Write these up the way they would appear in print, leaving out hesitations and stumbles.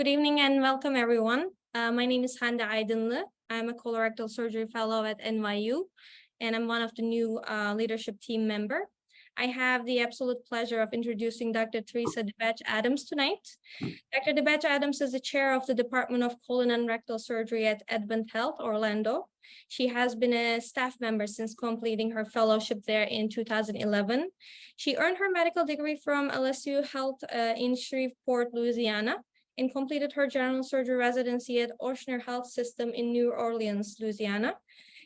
Good evening and welcome everyone. My name is Hande Aydınlı. I'm a colorectal surgery fellow at NYU, and I'm one of the new leadership team member. I have the absolute pleasure of introducing Dr. Teresa deBeche-Adams tonight. Dr. deBeche-Adams is the chair of the Department of Colon and Rectal Surgery at AdventHealth Orlando. She has been a staff member since completing her fellowship there in 2011. She earned her medical degree from LSU Health in Shreveport, Louisiana, and completed her general surgery residency at Ochsner Health System in New Orleans, Louisiana.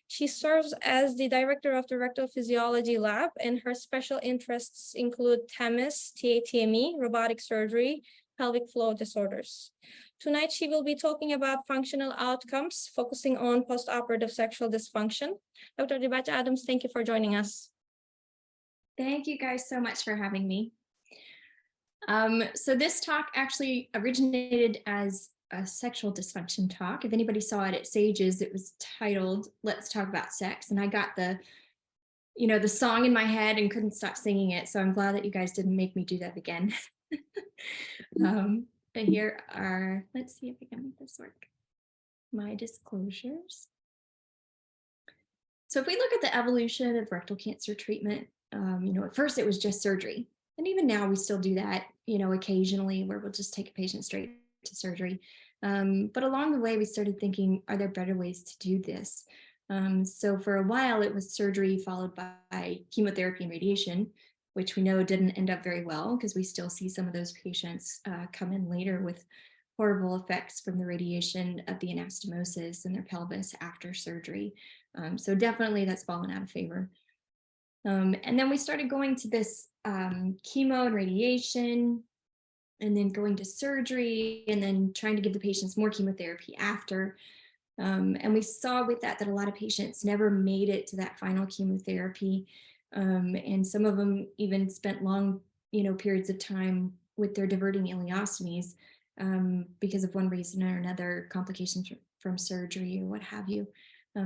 She serves as the director of the Rectal Physiology Lab, and her special interests include TAMIS, TaTME, robotic surgery, pelvic flow disorders. Tonight, she will be talking about functional outcomes, focusing on postoperative sexual dysfunction. Dr. deBeche-Adams, thank you for joining us. Thank you guys so much for having me. So this talk actually originated as a sexual dysfunction talk. If anybody saw it at Sage's, it was titled "Let's Talk About Sex," and I got the song in my head and couldn't stop singing it. So I'm glad that you guys didn't make me do that again. But here are, let's see if I can make this work, my disclosures. So if we look at the evolution of rectal cancer treatment, at first it was just surgery. And even now we still do that, occasionally, where we'll just take a patient straight to surgery. But along the way, we started thinking, are there better ways to do this? So for a while, it was surgery followed by chemotherapy and radiation, which we know didn't end up very well because we still see some of those patients come in later with horrible effects from the radiation of the anastomosis in their pelvis after surgery. So definitely that's fallen out of favor. And then we started going to this chemo and radiation, and then going to surgery, and then trying to give the patients more chemotherapy after. And we saw with that a lot of patients never made it to that final chemotherapy. And some of them even spent long, periods of time with their diverting ileostomies because of one reason or another, complications from surgery or what have you.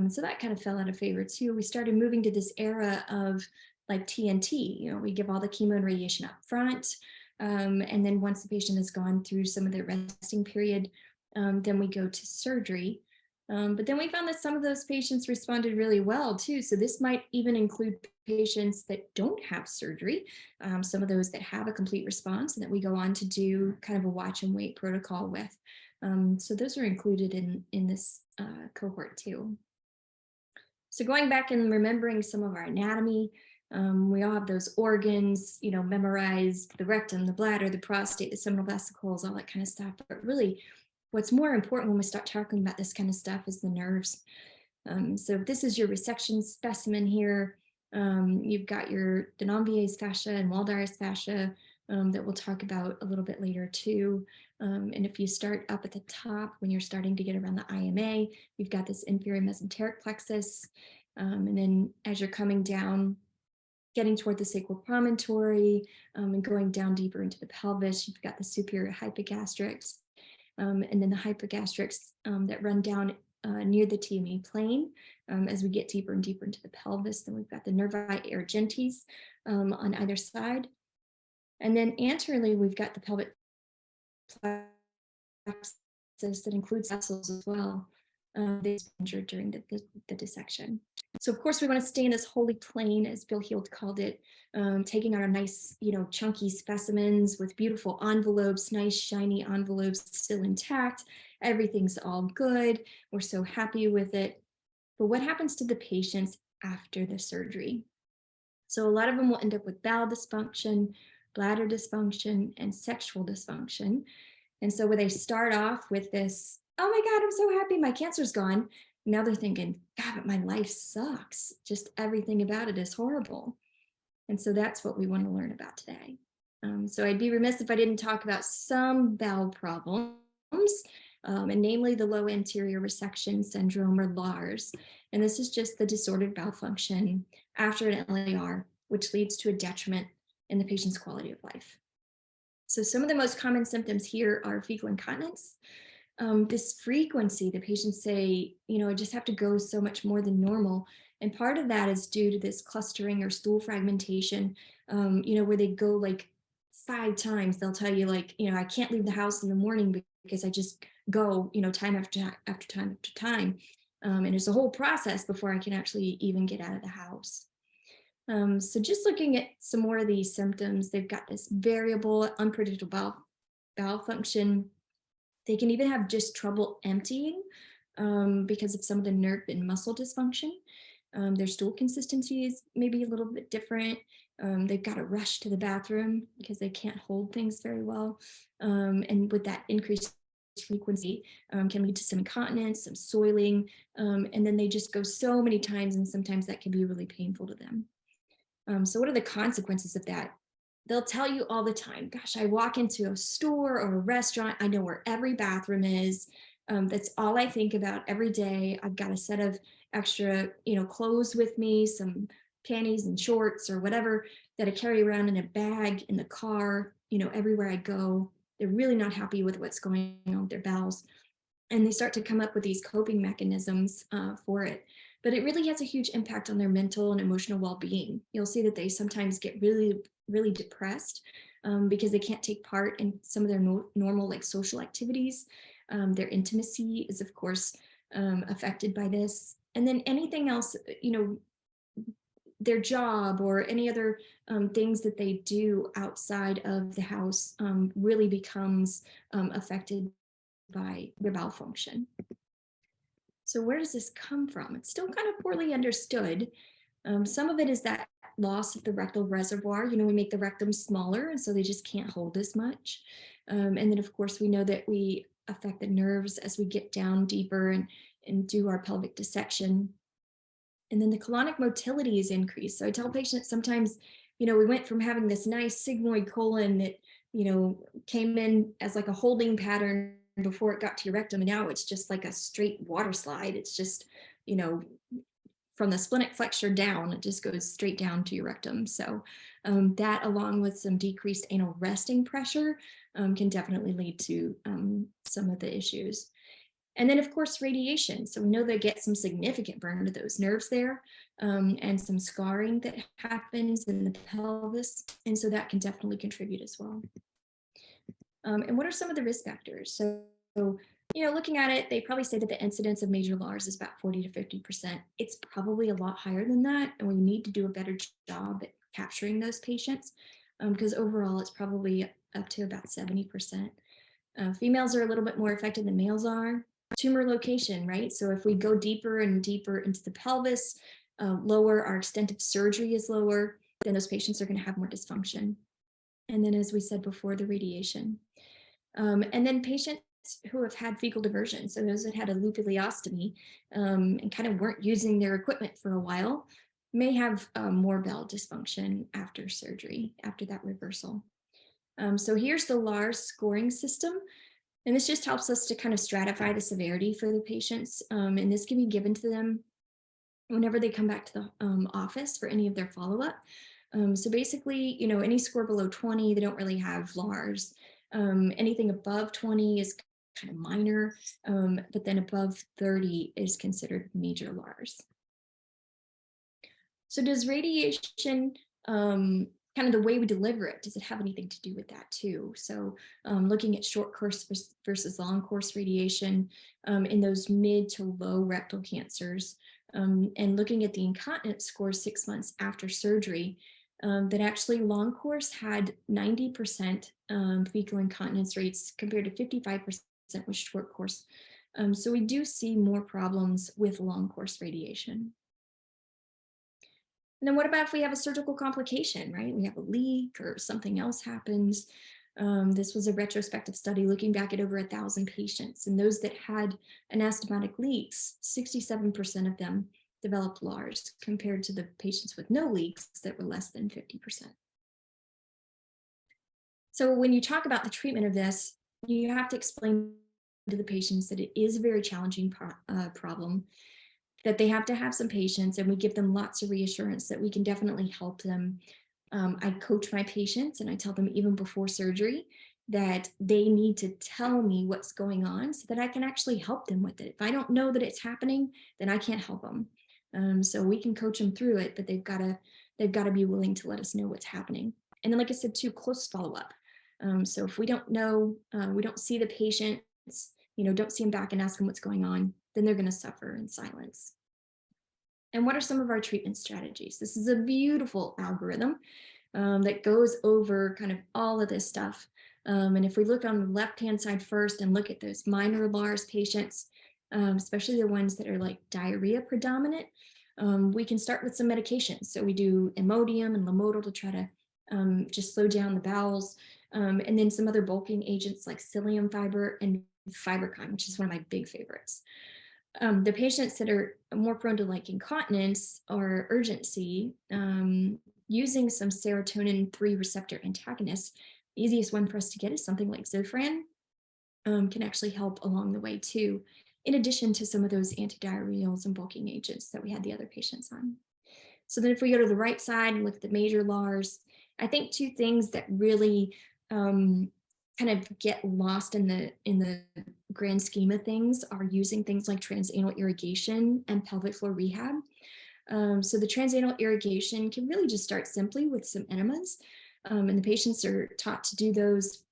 So that kind of fell out of favor too. We started moving to this era of like TNT, we give all the chemo and radiation up front. And then once the patient has gone through some of their resting period, then we go to surgery. But then we found that some of those patients responded really well too. So this might even include patients that don't have surgery, some of those that have a complete response and that we go on to do kind of a watch and wait protocol with. So those are included in this cohort too. So going back and remembering some of our anatomy, we all have those organs, memorized: the rectum, the bladder, the prostate, the seminal vesicles, all that kind of stuff. But really, what's more important when we start talking about this kind of stuff is the nerves. So this is your resection specimen here. You've got your Denonvier's fascia and Waldeyr's fascia that we'll talk about a little bit later too. And if you start up at the top, when you're starting to get around the IMA, you've got this inferior mesenteric plexus. And then as you're coming down, getting toward the sacral promontory and going down deeper into the pelvis, you've got the superior hypogastrics, and then the hypogastrics that run down near the TME plane. As we get deeper and deeper into the pelvis, then we've got the nervi argentis on either side. And then anteriorly, we've got the pelvic plexus that includes vessels as well. They've been injured during the dissection. So of course we want to stay in this holy plane, as Bill Heald called it, taking our nice, chunky specimens with beautiful envelopes, nice shiny envelopes still intact. Everything's all good. We're so happy with it. But what happens to the patients after the surgery? So a lot of them will end up with bowel dysfunction, bladder dysfunction, and sexual dysfunction. And so where they start off with this, oh my God, I'm so happy my cancer's gone. Now they're thinking, God, but my life sucks. Just everything about it is horrible. And so that's what we want to learn about today. So I'd be remiss if I didn't talk about some bowel problems, and namely the low anterior resection syndrome, or LARS. And this is just the disordered bowel function after an LAR, which leads to a detriment in the patient's quality of life. So some of the most common symptoms here are fecal incontinence. This frequency, the patients say, I just have to go so much more than normal. And part of that is due to this clustering or stool fragmentation, where they go like 5 times. They'll tell you, like, I can't leave the house in the morning because I just go, time after time after time after time. And it's a whole process before I can actually even get out of the house. So just looking at some more of these symptoms, they've got this variable, unpredictable bowel function. They can even have just trouble emptying because of some of the nerve and muscle dysfunction. Their stool consistency is maybe a little bit different. They've got to rush to the bathroom because they can't hold things very well. And with that increased frequency can lead to some incontinence, some soiling, and then they just go so many times, and sometimes that can be really painful to them. So what are the consequences of that? They'll tell you all the time, gosh, I walk into a store or a restaurant, I know where every bathroom is. That's all I think about every day. I've got a set of extra, clothes with me, some panties and shorts or whatever that I carry around in a bag in the car, everywhere I go. They're really not happy with what's going on with their bowels. And they start to come up with these coping mechanisms for it. But it really has a huge impact on their mental and emotional well-being. You'll see that they sometimes get really, really depressed because they can't take part in some of their normal like social activities. Their intimacy is, of course, affected by this. And then anything else, their job or any other things that they do outside of the house really becomes affected by their bowel function. So where does this come from? It's still kind of poorly understood. Some of it is that loss of the rectal reservoir. We make the rectum smaller, and so they just can't hold as much. And then, of course, we know that we affect the nerves as we get down deeper and do our pelvic dissection. And then the colonic motility is increased. So I tell patients sometimes, we went from having this nice sigmoid colon that, came in as like a holding pattern before it got to your rectum, and now it's just like a straight water slide. It's just, from the splenic flexure down, it just goes straight down to your rectum. So that, along with some decreased anal resting pressure, can definitely lead to some of the issues. And then, of course, radiation. So we know they get some significant burn to those nerves there, and some scarring that happens in the pelvis. And so that can definitely contribute as well. And what are some of the risk factors? So, looking at it, they probably say that the incidence of major LARS is about 40 to 50%. It's probably a lot higher than that, and we need to do a better job at capturing those patients because overall it's probably up to about 70%. Females are a little bit more affected than males are. Tumor location, right? So if we go deeper and deeper into the pelvis, lower, our extent of surgery is lower, then those patients are going to have more dysfunction. And then, as we said before, the radiation. And then patients who have had fecal diversion, so those that had a loupiliostomy and kind of weren't using their equipment for a while, may have more bowel dysfunction after surgery, after that reversal. So here's the LARS scoring system. And this just helps us to kind of stratify the severity for the patients. And this can be given to them whenever they come back to the office for any of their follow-up. So basically, any score below 20, they don't really have LARS. Anything above 20 is kind of minor, but then above 30 is considered major LARS. So does radiation, kind of the way we deliver it, does it have anything to do with that too? So looking at short course versus long course radiation in those mid to low rectal cancers, and looking at the incontinence score 6 months after surgery, that actually long course had 90% fecal incontinence rates compared to 55% with short course. So we do see more problems with long course radiation. And then what about if we have a surgical complication, right? We have a leak or something else happens. This was a retrospective study looking back at over 1,000 patients, and those that had anastomotic leaks, 67% of them developed LARS compared to the patients with no leaks that were less than 50%. So when you talk about the treatment of this, you have to explain to the patients that it is a very challenging problem, that they have to have some patience, and we give them lots of reassurance that we can definitely help them. I coach my patients and I tell them even before surgery that they need to tell me what's going on so that I can actually help them with it. If I don't know that it's happening, then I can't help them. So we can coach them through it, but they've got to be willing to let us know what's happening. And then, like I said, too, close follow-up. So if we don't know, we don't see the patient don't see them back and ask them what's going on, then they're going to suffer in silence. And what are some of our treatment strategies? This is a beautiful algorithm that goes over kind of all of this stuff. And if we look on the left-hand side first and look at those minor Lars patients, especially the ones that are like diarrhea predominant, we can start with some medications. So we do Imodium and Lomotil to try to just slow down the bowels. And then some other bulking agents like psyllium fiber and Fibercon, which is one of my big favorites. The patients that are more prone to like incontinence or urgency, using some serotonin 3 receptor antagonists, the easiest one for us to get is something like Zofran, can actually help along the way too, in addition to some of those antidiarrheals and bulking agents that we had the other patients on. So then if we go to the right side and look at the major Lars, I think two things that really kind of get lost in the grand scheme of things are using things like transanal irrigation and pelvic floor rehab. So the transanal irrigation can really just start simply with some enemas, and the patients are taught to do those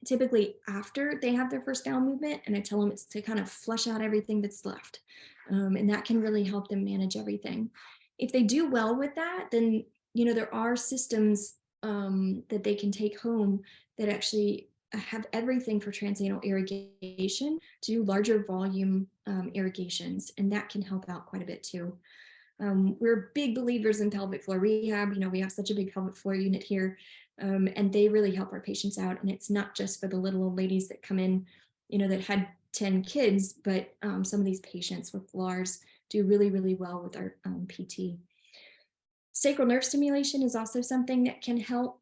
typically after they have their first bowel movement, and I tell them it's to kind of flush out everything that's left, and that can really help them manage everything. If they do well with that, then there are systems that they can take home that actually have everything for transanal irrigation to larger volume irrigations, and that can help out quite a bit too. We're big believers in pelvic floor rehab. We have such a big pelvic floor unit here, and they really help our patients out. And it's not just for the little old ladies that come in, that had 10 kids, but some of these patients with Lars do really, really well with our PT. Sacral nerve stimulation is also something that can help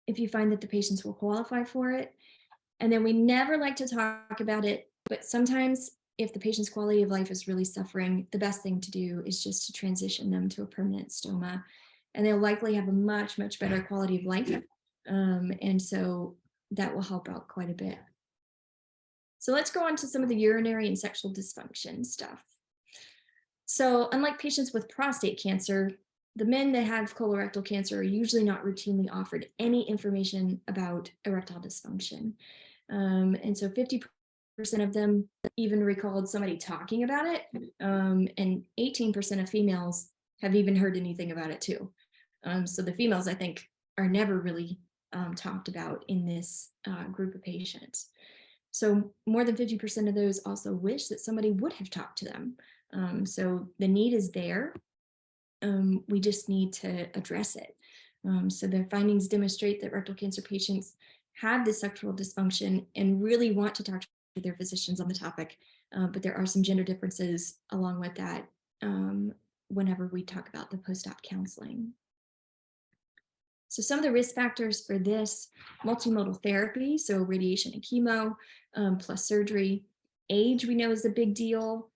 if you find that the patients will qualify for it. And then we never like to talk about it, but sometimes if the patient's quality of life is really suffering, the best thing to do is just to transition them to a permanent stoma, and they'll likely have a much, much better quality of life. And so that will help out quite a bit. So let's go on to some of the urinary and sexual dysfunction stuff. So unlike patients with prostate cancer, the men that have colorectal cancer are usually not routinely offered any information about erectile dysfunction. And so 50% of them even recalled somebody talking about it, and 18% of females have even heard anything about it too. So the females, I think, are never really talked about in this group of patients. So more than 50% of those also wish that somebody would have talked to them. So the need is there. We just need to address it. So their findings demonstrate that rectal cancer patients have this sexual dysfunction and really want to talk to their physicians on the topic, but there are some gender differences along with that whenever we talk about the post-op counseling. So some of the risk factors for this: multimodal therapy, so radiation and chemo, plus surgery. Age, we know, is a big deal.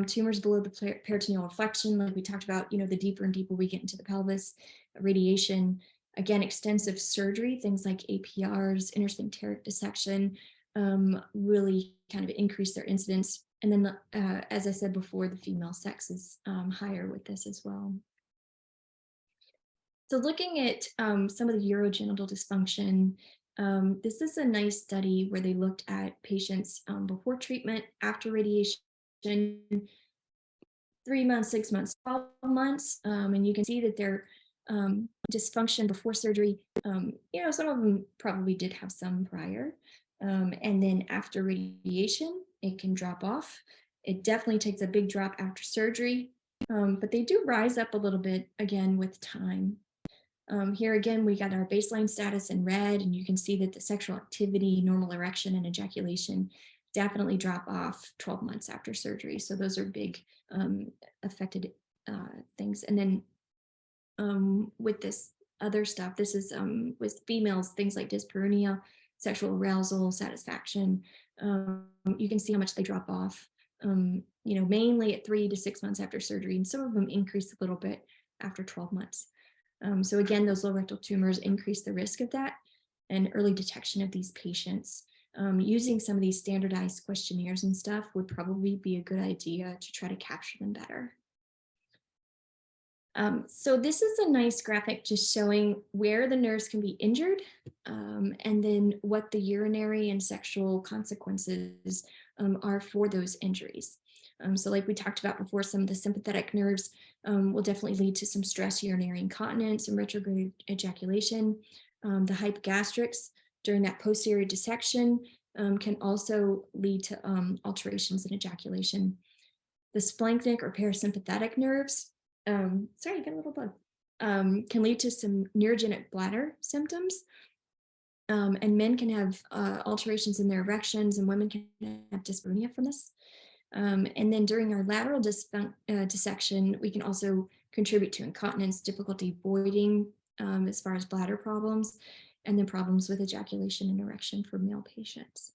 Tumors below the peritoneal reflection, like we talked about, the deeper and deeper we get into the pelvis. Radiation, again, extensive surgery, things like APRs, intersphincteric dissection, really kind of increase their incidence. And then, as I said before, the female sex is higher with this as well. So looking at some of the urogenital dysfunction, this is a nice study where they looked at patients before treatment, after radiation, 3 months, 6 months, 12 months, and you can see that their dysfunction before surgery, some of them probably did have some prior, and then after radiation, it can drop off. It definitely takes a big drop after surgery, but they do rise up a little bit again with time. Here again, we got our baseline status in red, and you can see that the sexual activity, normal erection, and ejaculation definitely drop off 12 months after surgery. So those are big affected things. And then with this other stuff, this is with females, things like dyspareunia, sexual arousal, satisfaction. You can see how much they drop off, mainly at 3 to 6 months after surgery, and some of them increase a little bit after 12 months. So again, those low rectal tumors increase the risk of that, and early detection of these patients using some of these standardized questionnaires and stuff would probably be a good idea to try to capture them better. So this is a nice graphic just showing where the nerves can be injured, and then what the urinary and sexual consequences are for those injuries. So like we talked about before, some of the sympathetic nerves will definitely lead to some stress urinary incontinence and retrograde ejaculation. The hypogastrics during that posterior dissection can also lead to alterations in ejaculation. The splanchnic or parasympathetic nerves, sorry, I got a little bug, can lead to some neurogenic bladder symptoms. And men can have alterations in their erections, and women can have dyspareunia from this. And then during our lateral dissection, we can also contribute to incontinence, difficulty voiding as far as bladder problems, and then problems with ejaculation and erection for male patients.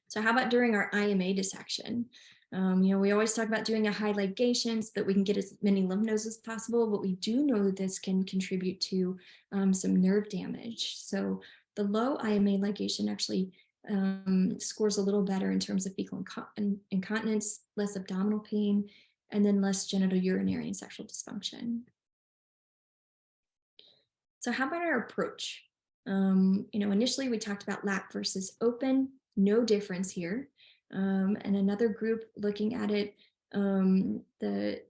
So how about during our IMA dissection? We always talk about doing a high ligation so that we can get as many lymph nodes as possible, but we do know that this can contribute to some nerve damage. So the low IMA ligation actually scores a little better in terms of fecal incontinence, less abdominal pain, and then less genital urinary and sexual dysfunction. So how about our approach? Initially we talked about lap versus open, no difference here. And another group looking at it, the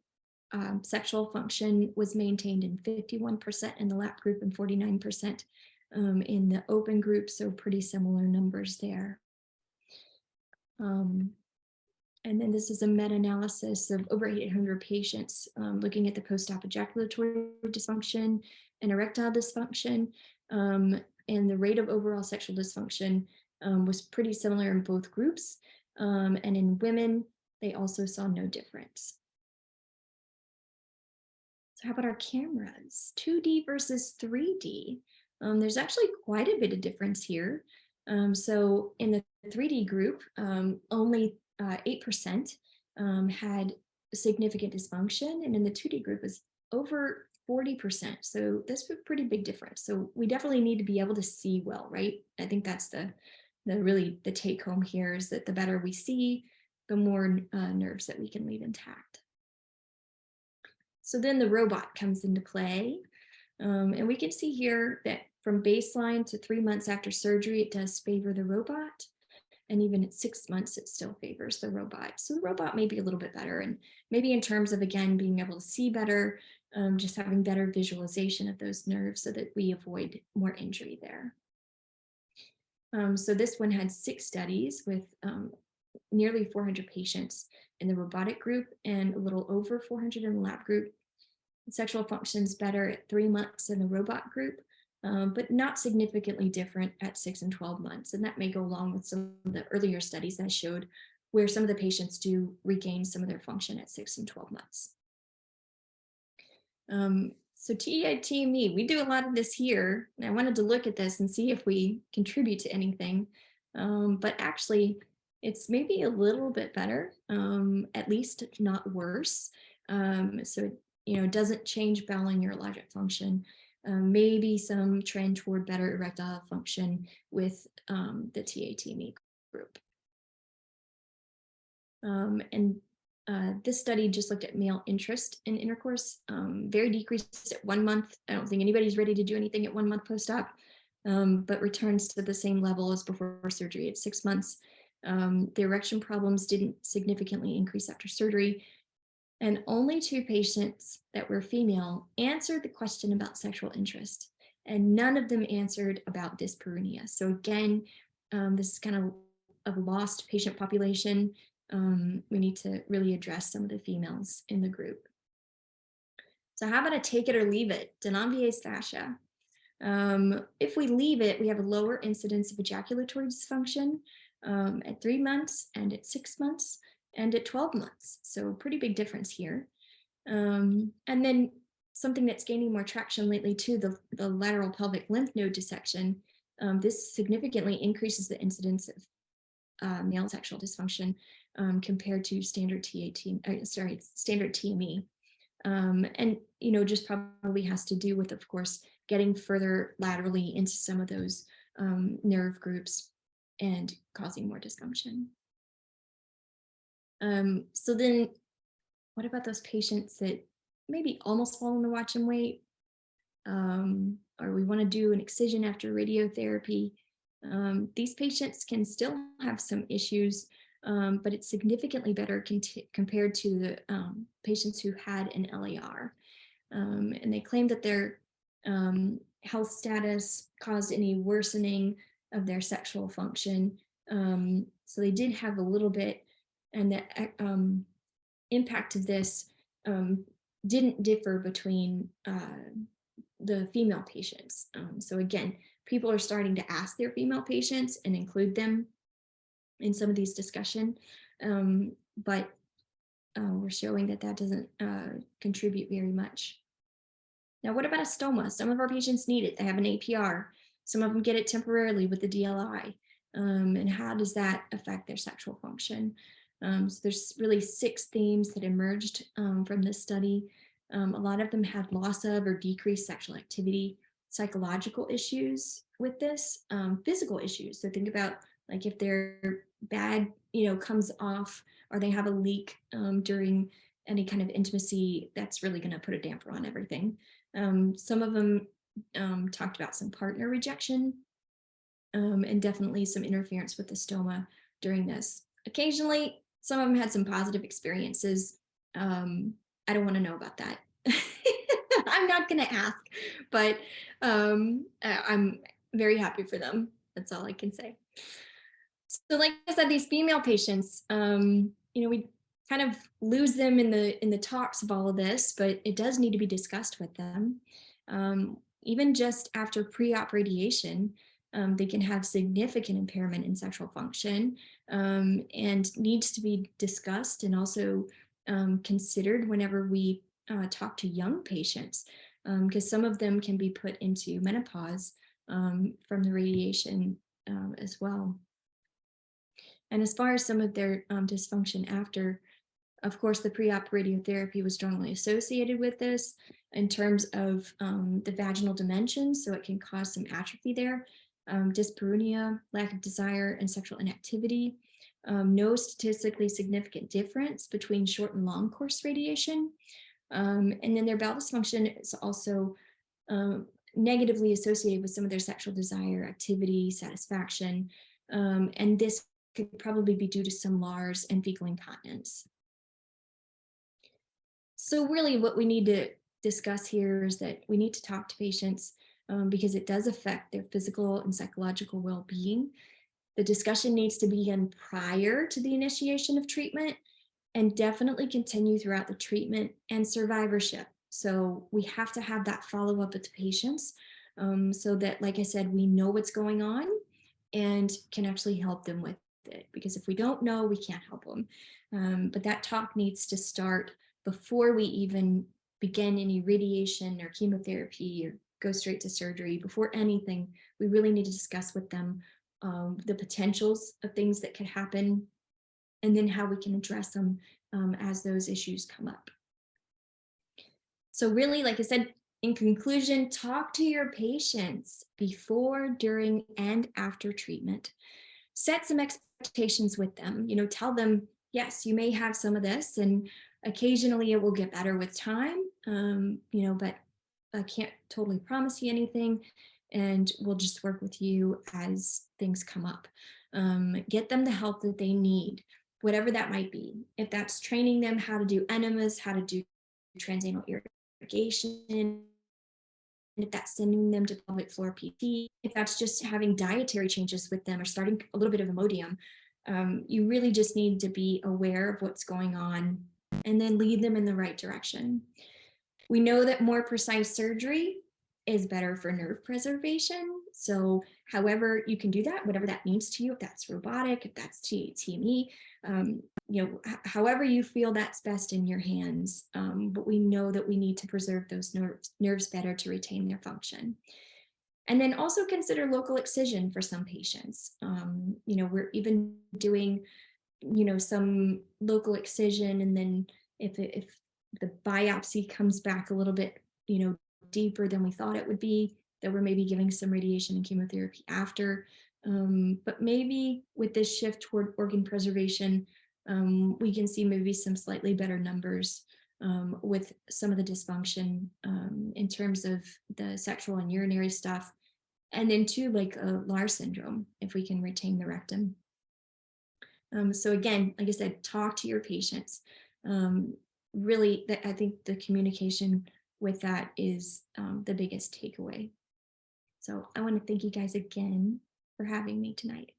sexual function was maintained in 51% in the lap group and 49% in the open group, so pretty similar numbers there. And then this is a meta-analysis of over 800 patients looking at the post-op ejaculatory dysfunction and erectile dysfunction. And the rate of overall sexual dysfunction was pretty similar in both groups. And in women, they also saw no difference. So how about our cameras? 2D versus 3D. There's actually quite a bit of difference here. So in the 3D group, only 8% had significant dysfunction, and in the 2D group is over 40%. So that's a pretty big difference. So we definitely need to be able to see well, right? I think that's the take home here, is that the better we see, the more nerves that we can leave intact. So then the robot comes into play. And we can see here that from baseline to 3 months after surgery, it does favor the robot. And even at 6 months, it still favors the robot. So the robot may be a little bit better. And maybe in terms of, again, being able to see better, just having better visualization of those nerves so that we avoid more injury there. So this one had 6 studies with nearly 400 patients in the robotic group and a little over 400 in the lab group. Sexual functions better at 3 months in the robot group, but not significantly different at 6 and 12 months. And that may go along with some of the earlier studies that showed where some of the patients do regain some of their function at 6 and 12 months. So TATME, we do a lot of this here. And I wanted to look at this and see if we contribute to anything. But actually, it's maybe a little bit better, at least not worse. So it doesn't change bowel and urologic function. Maybe some trend toward better erectile function with the TATME group. This study just looked at male interest in intercourse, very decreased at 1 month. I don't think anybody's ready to do anything at 1 month post-op, but returns to the same level as before surgery at 6 months. The erection problems didn't significantly increase after surgery. And only 2 patients that were female answered the question about sexual interest, and none of them answered about dyspareunia. So again, this is kind of a lost patient population. We need to really address some of the females in the group. So how about a take it or leave it, Denonvier's fascia? If we leave it, we have a lower incidence of ejaculatory dysfunction at 3 months and at 6 months. And at 12 months. So pretty big difference here. And then something that's gaining more traction lately too, the lateral pelvic lymph node dissection. This significantly increases the incidence of male sexual dysfunction compared to standard standard TME. And just probably has to do with, of course, getting further laterally into some of those nerve groups and causing more dysfunction. So then what about those patients that maybe almost fall on the watch and wait, or we want to do an excision after radiotherapy. These patients can still have some issues, but it's significantly better compared to the patients who had an LAR. And they claim that their health status caused any worsening of their sexual function. So they did have a little bit, and the impact of this didn't differ between the female patients. So again, people are starting to ask their female patients and include them in some of these discussion, but we're showing that that doesn't contribute very much. Now, what about a stoma? Some of our patients need it. They have an APR. Some of them get it temporarily with the DLI. And how does that affect their sexual function? So there's really 6 themes that emerged from this study. A lot of them had loss of or decreased sexual activity, psychological issues with this, physical issues. So think about like if their bag, comes off, or they have a leak during any kind of intimacy, that's really going to put a damper on everything. Some of them talked about some partner rejection, and definitely some interference with the stoma during this. Occasionally, some of them had some positive experiences. I don't want to know about that. I'm not going to ask, but I'm very happy for them. That's all I can say. So like I said, these female patients, we kind of lose them in the talks of all of this, but it does need to be discussed with them. Even just after pre-op radiation, they can have significant impairment in sexual function, and needs to be discussed and also considered whenever we talk to young patients, because some of them can be put into menopause from the radiation as well. And as far as some of their dysfunction after, of course, the pre-op radiotherapy was strongly associated with this in terms of the vaginal dimensions, so it can cause some atrophy there, dyspareunia, lack of desire, and sexual inactivity. No statistically significant difference between short and long course radiation. And then their bowel dysfunction is also negatively associated with some of their sexual desire, activity, satisfaction, and this could probably be due to some LARS and fecal incontinence. So really what we need to discuss here is that we need to talk to patients because it does affect their physical and psychological well-being. The discussion needs to begin prior to the initiation of treatment and definitely continue throughout the treatment and survivorship. So we have to have that follow-up with the patients so that, like I said, we know what's going on and can actually help them with it. Because if we don't know, we can't help them. But that talk needs to start before we even begin any radiation or chemotherapy or go straight to surgery. Before anything, we really need to discuss with them the potentials of things that could happen, and then how we can address them as those issues come up. So really, like I said, in conclusion, talk to your patients before, during, and after treatment. Set some expectations with them. Tell them, yes, you may have some of this, and occasionally it will get better with time, but I can't totally promise you anything, and we'll just work with you as things come up. Get them the help that they need, whatever that might be. If that's training them how to do enemas, how to do transanal irrigation, if that's sending them to pelvic floor PT, if that's just having dietary changes with them or starting a little bit of Imodium, you really just need to be aware of what's going on and then lead them in the right direction. We know that more precise surgery is better for nerve preservation. So however you can do that, whatever that means to you, if that's robotic, if that's TaTME, however you feel that's best in your hands. But we know that we need to preserve those nerves better to retain their function. And then also consider local excision for some patients. We're even doing, some local excision, and then if the biopsy comes back a little bit, deeper than we thought it would be, that we're maybe giving some radiation and chemotherapy after. But maybe with this shift toward organ preservation, we can see maybe some slightly better numbers with some of the dysfunction in terms of the sexual and urinary stuff. And then too, like Lars syndrome, if we can retain the rectum. So again, like I said, talk to your patients. Really, I think the communication with that is the biggest takeaway. So I want to thank you guys again for having me tonight.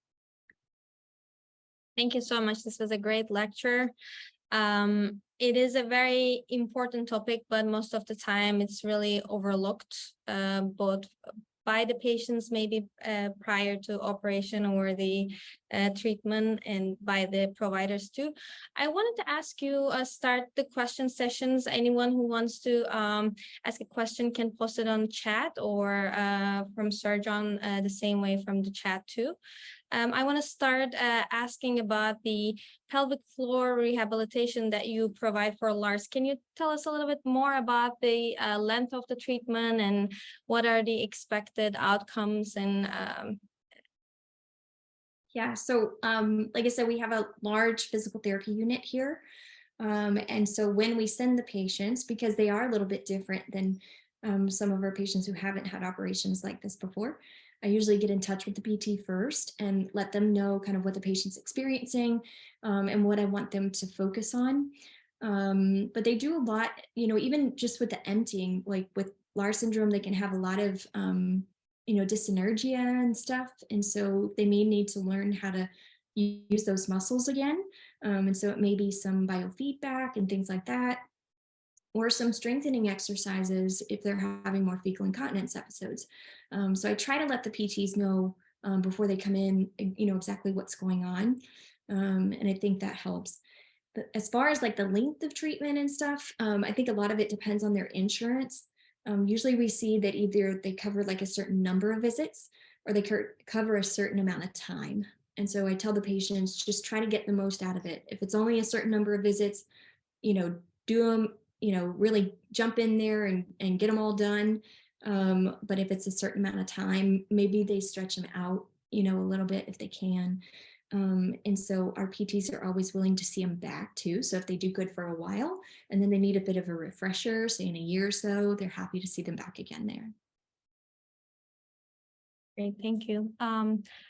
Thank you so much. This was a great lecture. It is a very important topic, but most of the time it's really overlooked, both by the patients maybe prior to operation or the treatment, and by the providers too. I wanted to ask you, start the question sessions. Anyone who wants to ask a question can post it on chat, or from Surgeon the same way from the chat too. I want to start asking about the pelvic floor rehabilitation that you provide for Lars. Can you tell us a little bit more about the length of the treatment and what are the expected outcomes? And Yeah, so like I said, we have a large physical therapy unit here. And so when we send the patients, because they are a little bit different than some of our patients who haven't had operations like this before, I usually get in touch with the PT first and let them know kind of what the patient's experiencing and what I want them to focus on. But they do a lot, even just with the emptying, like with Lars syndrome, they can have a lot of, dyssynergia and stuff. And so they may need to learn how to use those muscles again. And so it may be some biofeedback and things like that, or some strengthening exercises if they're having more fecal incontinence episodes. So I try to let the PTs know before they come in, exactly what's going on. And I think that helps. But as far as like the length of treatment and stuff, I think a lot of it depends on their insurance. Usually we see that either they cover like a certain number of visits or they cover a certain amount of time. And so I tell the patients, just try to get the most out of it. If it's only a certain number of visits, do them, really jump in there and get them all done. But if it's a certain amount of time, maybe they stretch them out, a little bit if they can. And so our PTs are always willing to see them back too. So if they do good for a while and then they need a bit of a refresher, say in a year or so, they're happy to see them back again there. Great, thank you.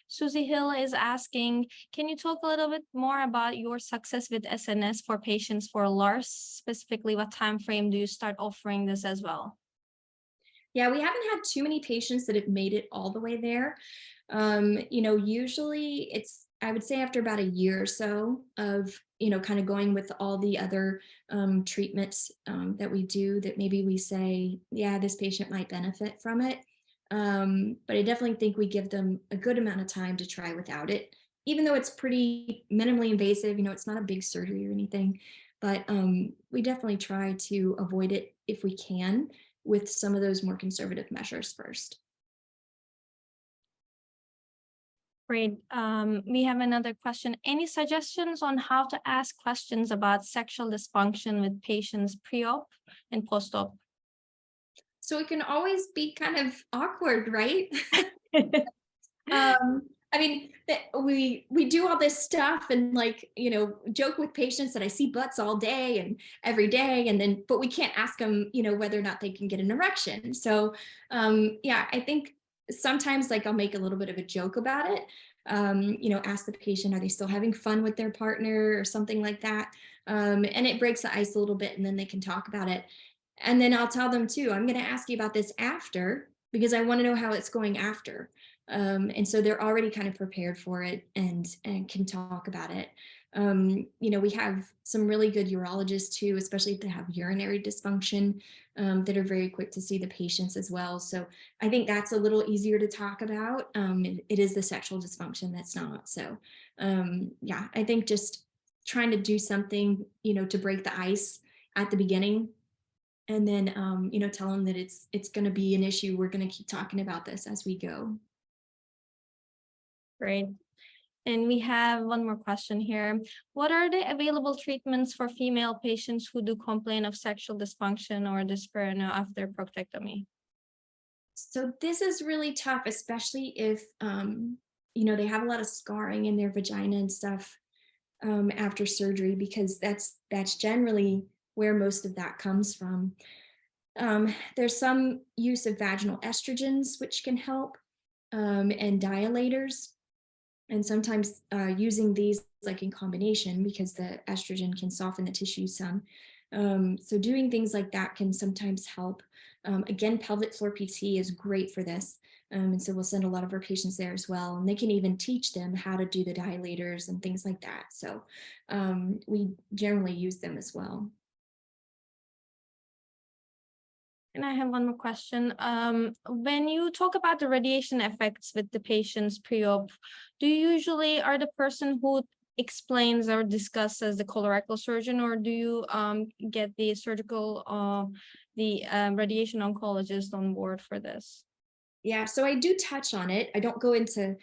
Susie Hill is asking, can you talk a little bit more about your success with SNS for patients for Lars? Specifically, what time frame do you start offering this as well? Yeah, we haven't had too many patients that have made it all the way there. Usually it's, I would say after about a year or so of, kind of going with all the other treatments that we do, that maybe we say, yeah, this patient might benefit from it. But I definitely think we give them a good amount of time to try without it, even though it's pretty minimally invasive, it's not a big surgery or anything, but we definitely try to avoid it if we can with some of those more conservative measures first. Great. We have another question. Any suggestions on how to ask questions about sexual dysfunction with patients pre-op and post-op? So it can always be kind of awkward, right? I mean, we do all this stuff and joke with patients that I see butts all day and every day, but we can't ask them, whether or not they can get an erection. So yeah, I think sometimes I'll make a little bit of a joke about it. Ask the patient, are they still having fun with their partner or something like that? And it breaks the ice a little bit and then they can talk about it. And then I'll tell them too, I'm going to ask you about this after, because I want to know how it's going after. And so they're already kind of prepared for it and can talk about it. We have some really good urologists too, especially if they have urinary dysfunction, that are very quick to see the patients as well. So I think that's a little easier to talk about. It is the sexual dysfunction that's not. So yeah, I think just trying to do something, to break the ice at the beginning. And then, tell them that it's going to be an issue. We're going to keep talking about this as we go. Great. And we have one more question here. What are the available treatments for female patients who do complain of sexual dysfunction or dyspareunia after proctectomy? So this is really tough, especially if, they have a lot of scarring in their vagina and stuff after surgery, because that's generally where most of that comes from. There's some use of vaginal estrogens, which can help, and dilators. And sometimes using these like in combination, because the estrogen can soften the tissue some. So doing things like that can sometimes help. Again, pelvic floor PT is great for this. And so we'll send a lot of our patients there as well. And they can even teach them how to do the dilators and things like that. So we generally use them as well. And I have one more question. When you talk about the radiation effects with the patients pre-op, do you usually are the person who explains or discusses the colorectal surgeon, or do you get the surgical, the radiation oncologist on board for this? Yeah, so I do touch on it. I don't go into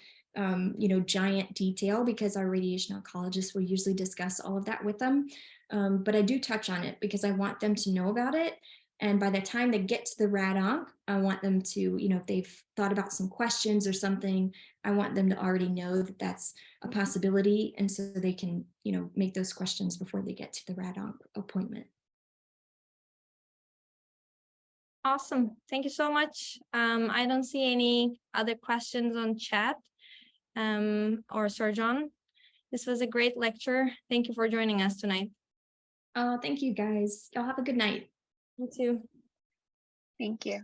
giant detail, because our radiation oncologist will usually discuss all of that with them. But I do touch on it because I want them to know about it. And by the time they get to the rad onc, I want them to, if they've thought about some questions or something, I want them to already know that that's a possibility. And so they can, make those questions before they get to the rad onc appointment. Awesome. Thank you so much. I don't see any other questions on chat or Surgeon. This was a great lecture. Thank you for joining us tonight. Thank you, guys. Y'all have a good night. You too. Thank you.